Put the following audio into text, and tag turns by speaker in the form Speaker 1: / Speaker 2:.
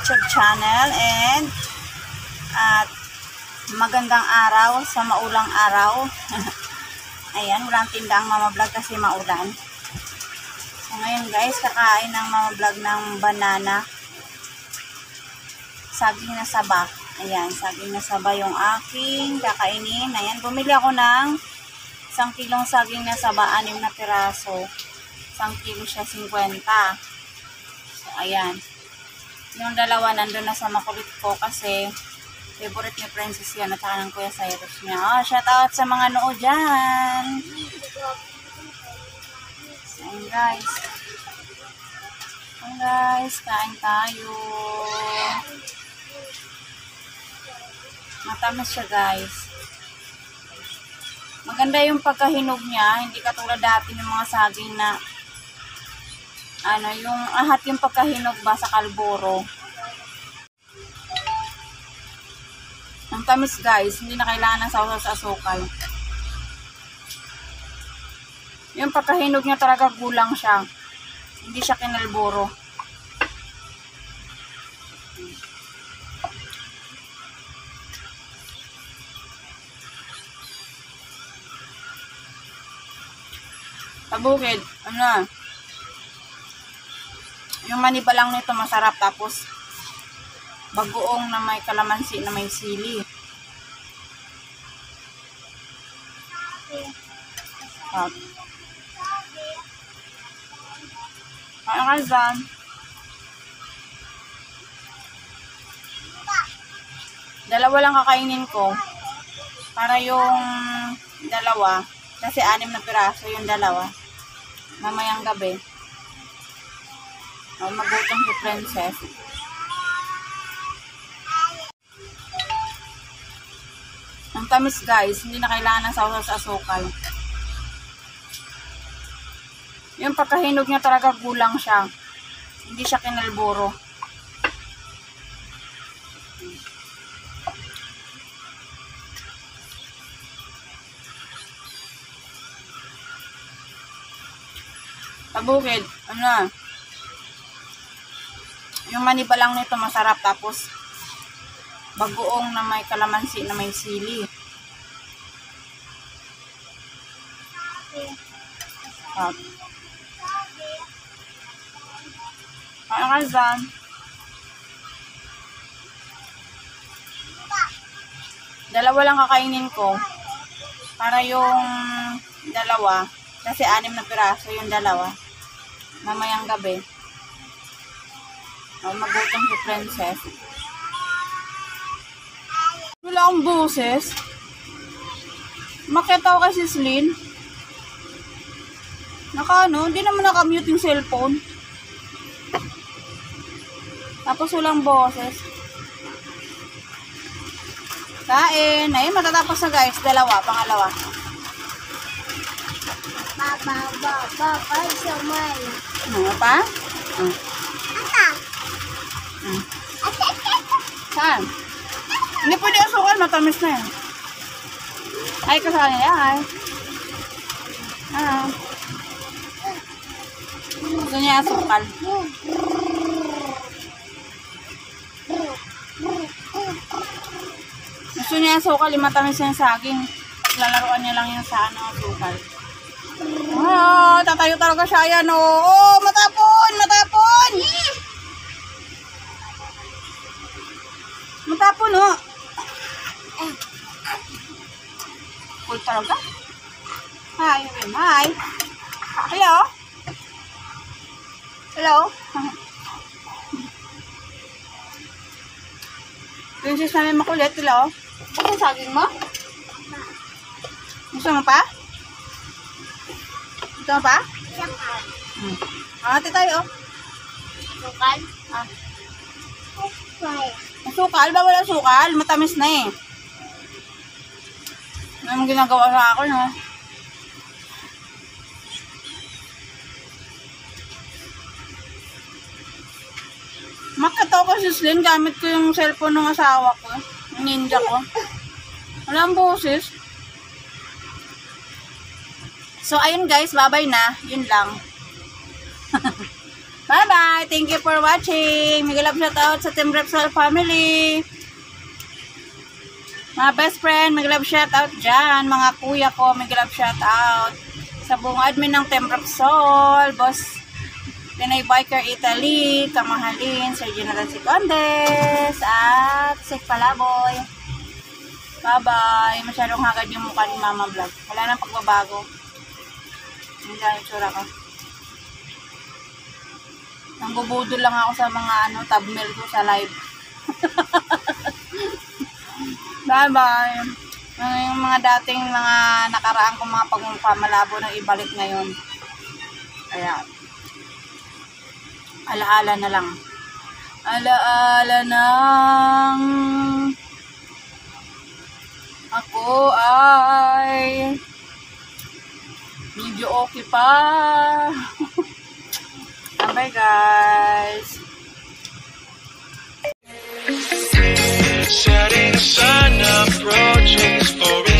Speaker 1: YouTube channel and at magandang araw sa maulang araw. Ayan, walang tinda ang Mama Vlog kasi maulan. So ngayon guys, kakain ng Mama Vlog ng banana. Saging na saba. Ayan, saging na saba yung aking kakainin. Ayan, bumili ako ng 1 kilong saging na saba, 6 na piraso. 1 kilo siya 50. So, ayan. Yung dalawa nandun na sa makulit ko kasi favorite ni Princess yan at saka ng Kuya Cyrus niya. Oh, shout out sa mga noo dyan. So, guys. Ayan guys, kain tayo. Matamis siya guys. Maganda yung pagkahinog niya, hindi katulad dati ng mga saging na yung ahat yung pagkahinog ba sa kalburo. Ang tamis guys, hindi na kailangan ng sausaw sa asukal. Yung pagkahinog niya talaga gulang siya. Hindi siya kinalburo. Tabukid, yung maniba lang nito masarap, tapos bagoong na may kalamansi na may sili. Kaya ka dyan. Dalawa lang kakainin ko para yung dalawa, kasi 6 na piraso yung dalawa. Mamayang gabi magutom si Princess. Ang tamis guys, hindi na kailangan ng sausaw sa asukal. Yung pagkahinog niya talaga gulang siya, hindi siya kinalburo. Tabukid, yung maniba lang nito masarap, tapos bagoong na may kalamansi na may sili. Kaya ka dyan. Dalawa lang kakainin ko para yung dalawa, kasi 6 na piraso yung dalawa. Mamayang gabi magutom si Princess. Wala akong boses. Makita ko kasi Slin. Hindi naman nakamute yung cellphone. Tapos walang boses. Kain. Ayun, matatapos na guys. Pangalawa.
Speaker 2: Baba, sumay.
Speaker 1: Ano pa? Saan? Hindi pwede asukal, matamis na yan. Ay, kasama niya. Ay. Gusto niya asukal. Gusto niya asukal, matamis yung saging. Lalaruan niya lang yung sa asukal. Tatayo talaga siya yan. Matapon! Matapon, Cool talaga. Hi. Hello. Princess namin makulit. Hello. Ano saging mo? Gusto mo pa? Gusto mo pa? Ate tayo.
Speaker 2: Sukal?
Speaker 1: Sukal? Ba wala sukal? Matamis na eh. Ano ginagawa sa akin, no? Makita ko si Slin, gamit ko yung cellphone ng asawa ko. Yung ninja ko. Walang boses. So, ayun guys, bye-bye na. Yun lang. Bye-bye! Thank you for watching! Mega love shoutout sa Team Repsol family! Mga best friend, mega love shoutout dyan. Mga kuya ko, mega love shoutout. Sa buong admin ng Team Repsol, Boss Pinay Biker Italy, Kamahalin, Sir Jonathan Sicondes, at Sik Palaboy. Bye-bye! Masyadong hagad yung mukha ni Mama Vlog. Wala nang pagbabago. Hindi lang yung tsura ko. Nangbubudol lang ako sa mga thumbnail ko sa live. Bye-bye! Yung mga dating mga nakaraan kong mga pagmumukha malabo nang ibalik ngayon. Kaya, alaala na lang. Alaala nang ako ay medyo okay pa. Bye guys.
Speaker 3: Setting sun approaches for